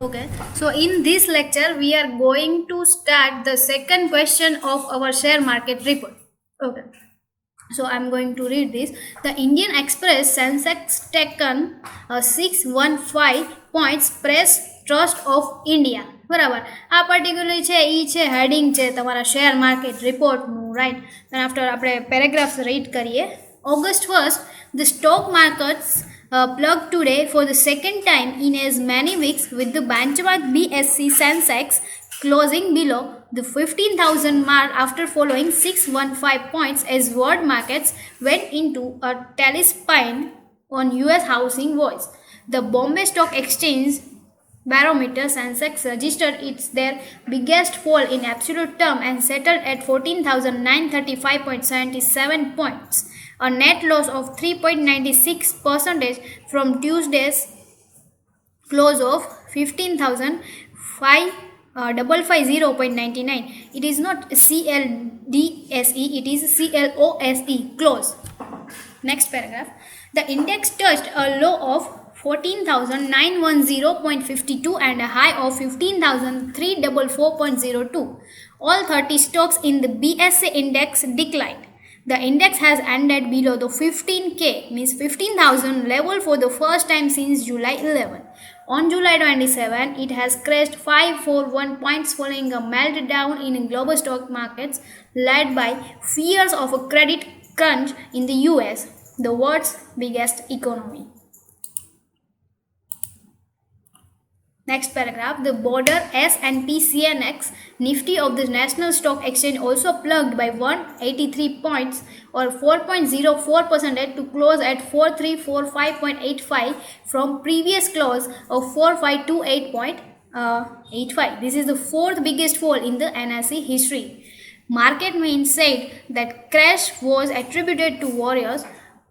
Okay, so in this lecture, we are going to start the second question of our share market report. Okay, so I'm going to read this. The Indian Express Sensex taken 615 points press trust of India. બરાબર આ particular છે એ છે heading છે તમારા share market રિપોર્ટનું right અને after આપણે paragraphs read કરીએ. August 1st, the stock markets plugged today for the second time in as many weeks, with the benchmark BSE Sensex closing below the 15,000 mark after following 615 points as world markets went into a tailspin on US housing woes. The Bombay Stock Exchange Barometer Sensex registered its their biggest fall in absolute term and settled at 14,935.77 points, a net loss of 3.96% from Tuesday's close of 15,550.99. It is not CLDSE, it is CLOSE close. Next paragraph. The index touched a low of 14,910.52 and a high of 15,344.02. All 30 stocks in the BSE index declined. The index has ended below the 15K, means 15,000 level for the first time since July 11. On July 27, it has crashed 541 points following a meltdown in global stock markets led by fears of a credit crunch in the US, the world's biggest economy. Next paragraph. The border S&P CNX Nifty of the National Stock Exchange also plugged by 183 points or 4.04% to close at 4345.85 from previous close of 4528.85. This is the fourth biggest fall in the NSE history. Market main said that crash was attributed to worries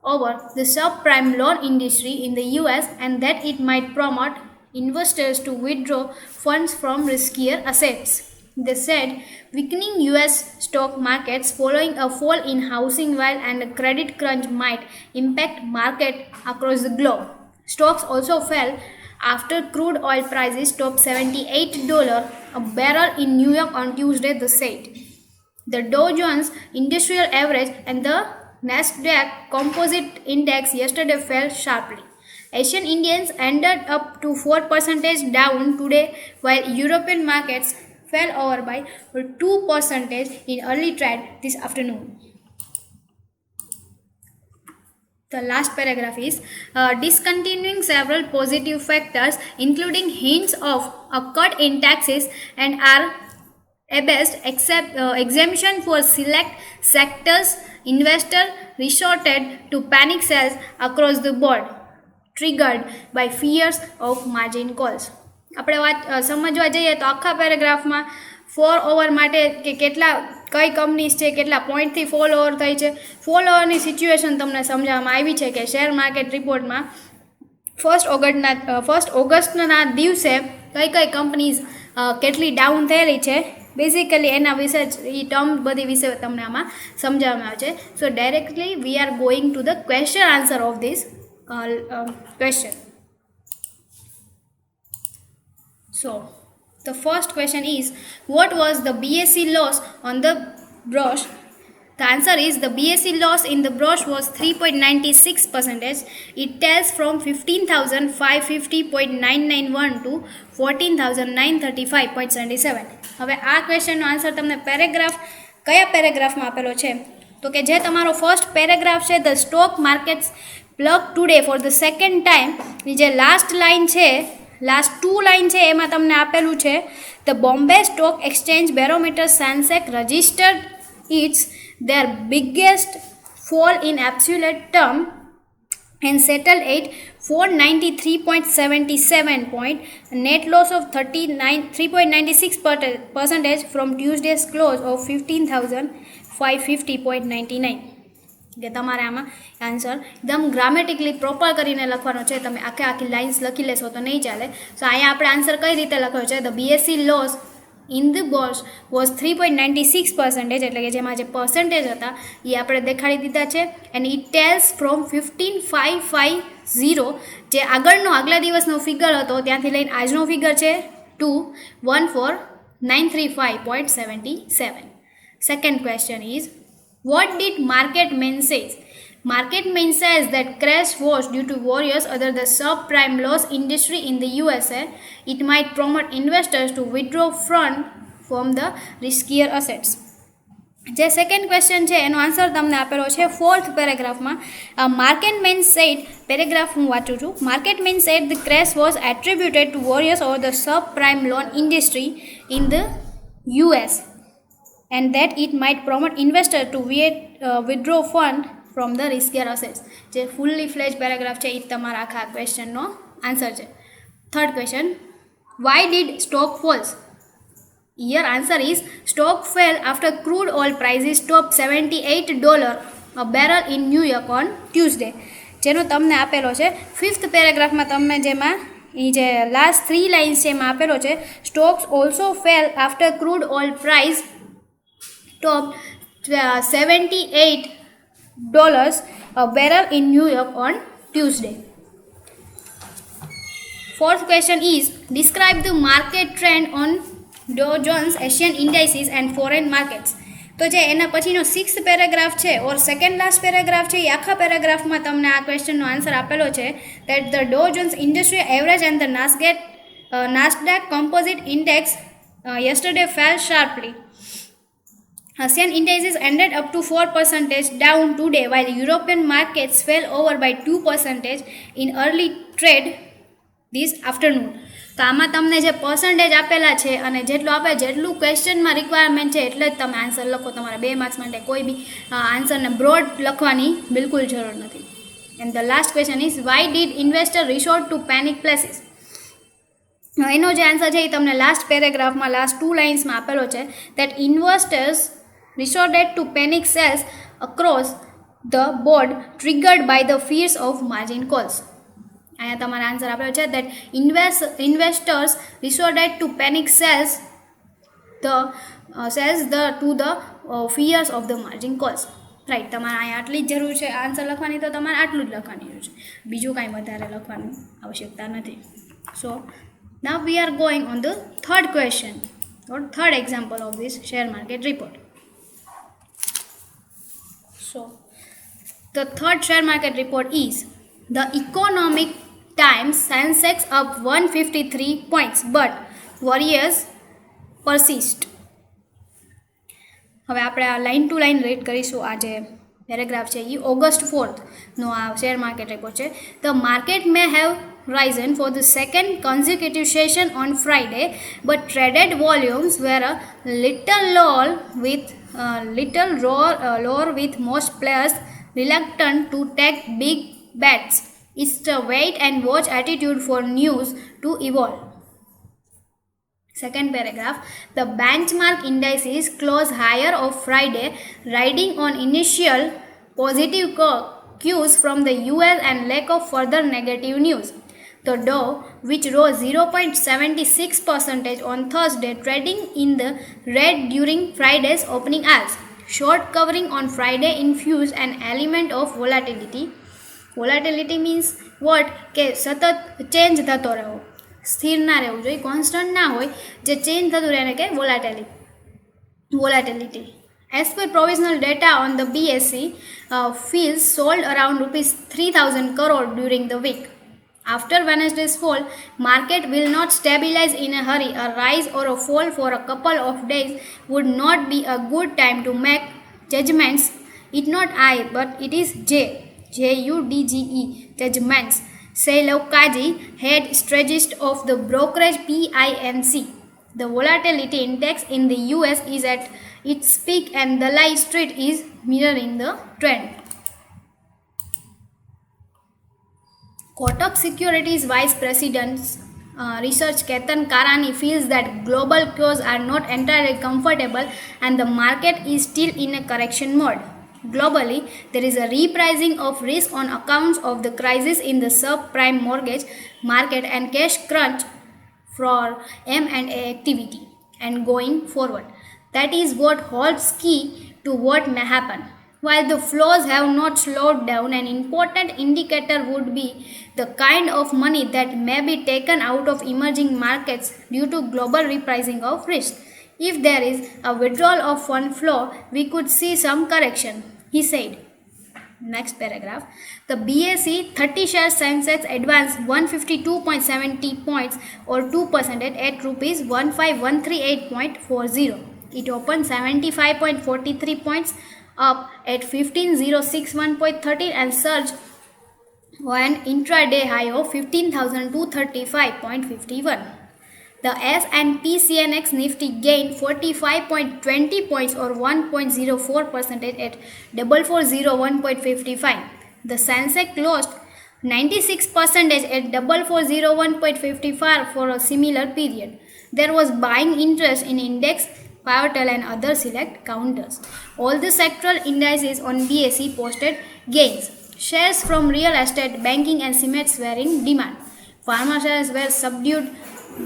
over the subprime loan industry in the US and that it might promote investors to withdraw funds from riskier assets. They said weakening US stock markets following a fall in housing while and a credit crunch might impact market across the globe. Stocks also fell after crude oil prices topped $78 a barrel in New York on Tuesday, they said. The Dow Jones Industrial Average and the Nasdaq Composite Index yesterday fell sharply. Asian Indians ended up to 4% down today, while European markets fell over by 2% in early trade this afternoon. The last paragraph is discontinuing several positive factors, including hints of a cut in taxes and RBA's exemption for select sectors. Investors resorted to panic sells across the board, triggered by fears of margin calls. આપણે વાત સમજવા જઈએ તો આખા પેરેગ્રાફમાં 4 over માટે કે કેટલા કઈ કંપનીઝ છે કેટલા પોઈન્ટથી ફોલ ઓવર થઈ છે ફોલ ઓવરની સિચ્યુએશન તમને સમજાવવામાં આવી છે કે શેર માર્કેટ રિપોર્ટમાં ફર્સ્ટ ઓગસ્ટના દિવસે કઈ કઈ કંપનીઝ કેટલી ડાઉન થયેલી છે બેઝિકલી એના વિશે એ ટર્મ બધી વિશે તમને આમાં સમજાવવામાં આવે છે. So directly we are going to the question answer of this question. So the first question is, what was the BSE loss on the brush? The answer is the BSE loss in the brush was 3.96%. It tells from 15,550.991 to 14,935.77. હવે આ ક્વેશ્ચનનો answer તમને paragraph કયા પેરેગ્રાફમાં આપેલો છે તો કે જે તમારો ફર્સ્ટ પેરેગ્રાફ છે the stock markets plug today for the second time ની જે લાસ્ટ લાઇન છે લાસ્ટ 2 લાઇન છે એમાં તમને આપેલું છે the Bombay stock exchange barometer Sensex registered its their biggest fall in absolute term and settled at 493.77 point, a net loss of 3.96% from Tuesday's close of 15,550.99. કે તમારે આમાં આન્સર એકદમ ગ્રામેટિકલી પ્રોપર કરીને લખવાનો છે. તમે આખી લાઇન્સ લખી લેશો તો નહીં ચાલે. સો અહીંયા આપણે આન્સર કઈ રીતે લખ્યો છે the BSE loss in the bourse was 3.96%, એટલે કે જેમાં જે પર્સન્ટેજ હતા એ આપણે દેખાડી દીધા છે. એન્ડ ઇટ ટેલ્સ ફ્રોમ 15,550 0 જે આગલા દિવસનો ફિગર હતો ત્યાંથી લઈને આજનો ફિગર છે 2,14,935.77. Second question is, what did market men say? Market men says that crash was due to worries other the subprime loss industry in the USA. It might promote investors to withdraw funds from the riskier assets. જે second question છે એનો answer તમને આપેલો છે fourth પેરેગ્રાફમાં. Market man said, paragraph હું વાંચું છું. Market man said the crash was attributed to worries over the sub prime loan industry in the US and that it might promote investors to withdraw fund from the riskier assets. જે fully fledged paragraph છે એ તમારા આખા ક્વેશ્ચનનો answer છે. Third question, why did stock falls? Your answer is, stock fell after crude oil prices topped $78 a barrel in New York on Tuesday. જેનો તમને આપેલો છે fifth પેરેગ્રાફમાં. તમને જેમાં એ જે લાસ્ટ 3 લાઇન્સ છે એમાં આપેલો છે, stocks also fell after crude oil price top $78 a barrel in New York on Tuesday. Fourth question is, describe the market trend on Dow Jones Asian Indices and foreign markets. તો જે એના પછીનો 6th paragraph છે ઓર second last paragraph છે એ આખા પેરેગ્રાફમાં તમને આ ક્વેશ્ચનનો answer આપેલો છે that the Dow Jones Industrial Average and the Nasdaq Composite Index yesterday fell sharply. Asian indices ended up to 4% down today, while European markets fell over by 2% in early trade this afternoon. તો આમાં તમને જે percentage આપેલા છે અને જેટલું ક્વેશ્ચનમાં requirement છે એટલે જ તમે આન્સર લખો. તમારે 2 માર્ક્સ માટે કોઈ બી આન્સરને બ્રોડ લખવાની બિલકુલ જરૂર નથી. And the last question is, why did investor resort to panic places? એનો જે આન્સર છે એ તમને લાસ્ટ પેરેગ્રાફમાં લાસ્ટ 2 લાઇન્સમાં આપેલો છે that investors resorted to panic sales across the board triggered by the fears of margin calls. અહીંયા તમારો answer આપેલો છે that investors resorted to panic sales to the fears of the margin calls. Right, તમારે અહીંયા આટલી જ જરૂર છે આન્સર લખવાની, તો તમારે આટલું જ લખવાની જરૂર છે, બીજું કાંઈ વધારે લખવાની આવશ્યકતા નથી. સો now we are going on the third question or third example of this share market report. So the third share market report is, the Economic Times Sensex up 153 points but worries persist. હવે આપણે આ line to line read કરીશું. આ જે paragraph છે એ August 4thનો આ share market report છે. The market may have risen for the second consecutive session on Friday, but traded volumes were a little lower with most players reluctant to take big bets. It's the wait and watch attitude for news to evolve. Second paragraph, the benchmark indices closed higher on Friday, riding on initial positive cues from the US and lack of further negative news. The Dow, which rose 0.76% on Thursday, trading in the red during Friday's opening hours. Short covering on Friday infused an element of volatility. Volatility means what? કે સતત change થતો રહેવો, સ્થિર ના રહેવું જોઈએ, constant ના હોય, જે ચેન્જ થતું રહે એને કે volatility. As per provisional data on the BSE, fields sold around ₹3,000 crore during the week. After Wednesday's fall, market will not stabilize in a hurry. A rise or a fall for a couple of days would not be a good time to make judgments. It not I, but it is JUDGE, judgments, say Laukaji, head strategist of the brokerage PINC. The volatility index in the US is at its peak and the Dalai Street is mirroring the trend. Kotak Securities Vice President Research Ketan Karani feels that global cues are not entirely comfortable and the market is still in a correction mode. Globally, there is a repricing of risk on accounts of the crisis in the subprime mortgage market and cash crunch for M&A activity. And going forward, that is what holds key to what may happen. While the flows have not slowed down, an important indicator would be the kind of money that may be taken out of emerging markets due to global repricing of risk. If there is a withdrawal of fund flow, we could see some correction, he said. Next paragraph. The BSE 30 share Sensex advanced 152.70 points or 2% at rupees 15138.40. It opened 75.43 points up at 15061.13 and surged an intraday high of 15,235.51. The S&P CNX Nifty gained 45.20 points or 1.04% at 4401.55. The Sensex lost 96% at 4401.55 for a similar period. There was buying interest in index, Pivotal and other select counters. All the sectoral indices on BSE posted gains. Shares from real estate, banking and cements were in demand. Pharma shares were subdued.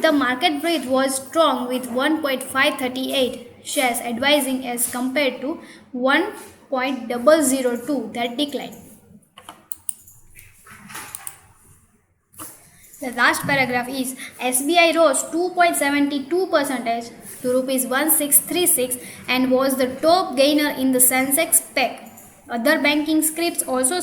The market breadth was strong with 1.538 shares advising as compared to 1.002 that declined. The last paragraph is SBI rose 2.72% to rupees 1636 and was the top gainer in the Sensex pack. Other banking scripts also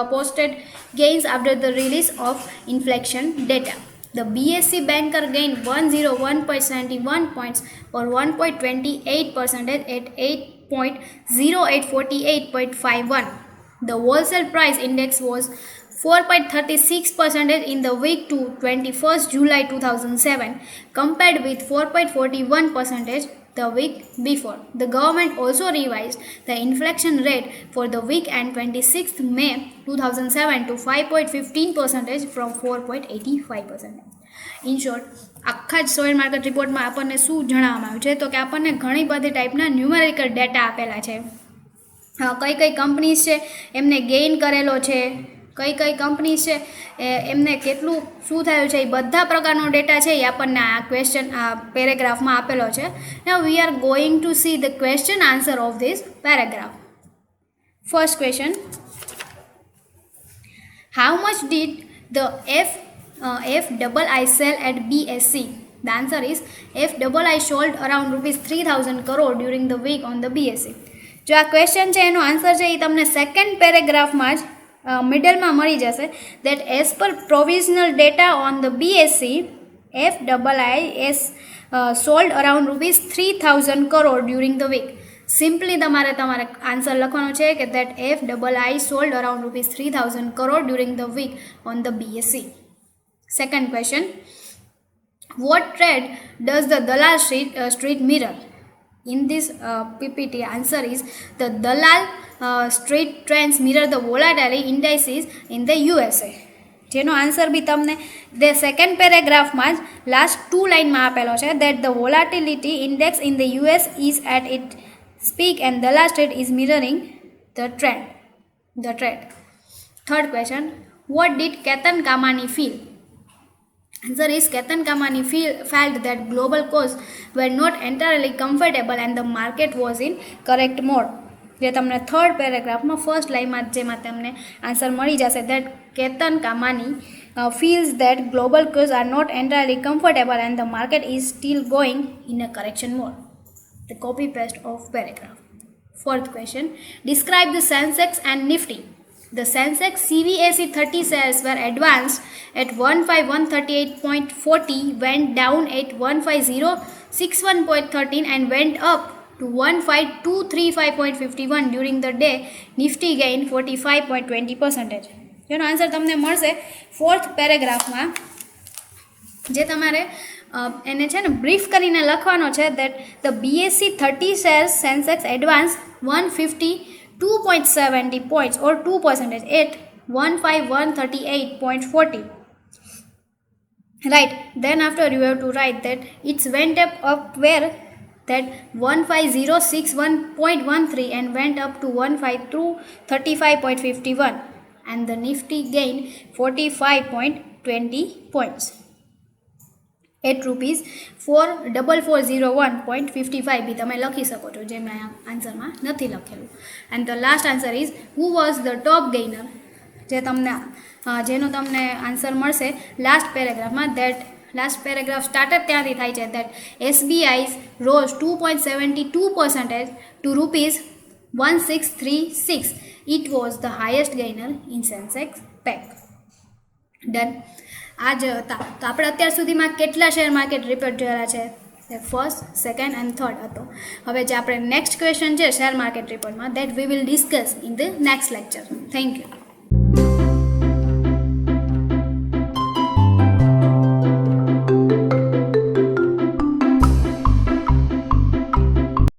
posted gains after the release of inflation data. The BSE banker gained 101.71 points or 1.28% at 8.0848.51. The wholesale price index was 4.36% in the week to 21st July 2007 compared with 4.41% the week before. The government also revised the inflation rate for the week and 26th May 2007 to 5.15% from 4.85%. In short, આખા જ Sawyer market રિપોર્ટમાં આપણને શું જણાવવામાં આવ્યું છે તો કે આપણને ઘણી બધી ટાઈપના ન્યુમેરિકલ ડેટા આપેલા છે. કઈ કઈ કંપનીઝ છે એમને ગેઇન કરેલો છે, કઈ કઈ કંપની છે એમને કેટલું શું થયું છે, એ બધા પ્રકારનો ડેટા છે એ આપણને આ ક્વેશ્ચન આ પેરેગ્રાફમાં આપેલો છે. Now we are going to see the question answer of this paragraph. First question, how much did the FII sell at BSE? The answer is FII sold around rupees 3000 crore during the week on the BSE. જો આ question છે એનો answer છે એ તમને second પેરેગ્રાફમાં જ મિડલમાં મળી જશે. that as per provisional data on the BSE, FII sold around rupees 3000 crore during the week. Simply તમારે આન્સર લખવાનો છે કે that FII sold around rupees 3000 crore during the week on the BSE. Second question, what trade does the Dalal Street mirror? In this PPT, answer is the Dalal Street trends mirror the volatility indices in the USA. જેનો answer બી તમને the second paragraphમાં જ last 2 લાઇનમાં આપેલો છે that the volatility index in the US is at its peak and Dalal Street is mirroring the trend. Third question, what did Ketan Kamani feel? Answer is Ketan Kamani felt that global costs were not entirely comfortable and the market was in correct mode. જે તમને third પેરેગ્રાફમાં first લાઇનમાં જેમાં તમને answer મળી જશે that Ketan Kamani feels that global costs are not entirely comfortable and the market is still going in a correction mode. The copy paste of paragraph. Fourth question, describe the Sensex and Nifty. The Sensex CVAC 30 shares were advanced at 15138.40, went down at 15061.13 and went up to 15235.51 during the day. Nifty gained 45.20%. જેનો answer તમને મળશે fourth પેરેગ્રાફમાં, જે તમારે એને છે ને brief કરીને લખવાનો છે that the BSE 30 shares Sensex advanced 152.70 points or 2% at 15138.40. Right, then after you have to write that it went up where that 15061.13 and went up to 15235.51 and the Nifty gained 45.20 points. At ₹4,401.55 B તમે લખી શકો છો, જે મેં આન્સરમાં નથી લખેલું. And the last answer is who was the top gainer, જે તમને જેનો તમને આન્સર મળશે લાસ્ટ પેરેગ્રાફમાં. દેટ લાસ્ટ પેરેગ્રાફ સ્ટાર્ટ ત્યાંથી થાય છે. That SBI rose 2.72% to ₹1636. It was the highest gainer in Sensex pack. Done. આ જ હતા. તો આપણે અત્યાર સુધીમાં કેટલા શેર માર્કેટ રિપોર્ટ જોયેલા છે? ફર્સ્ટ, સેકન્ડ એન્ડ થર્ડ હતો. હવે જે આપણે નેક્સ્ટ ક્વેશ્ચન છે શેર માર્કેટ રિપોર્ટમાં, that we will discuss in the next lecture. Thank you.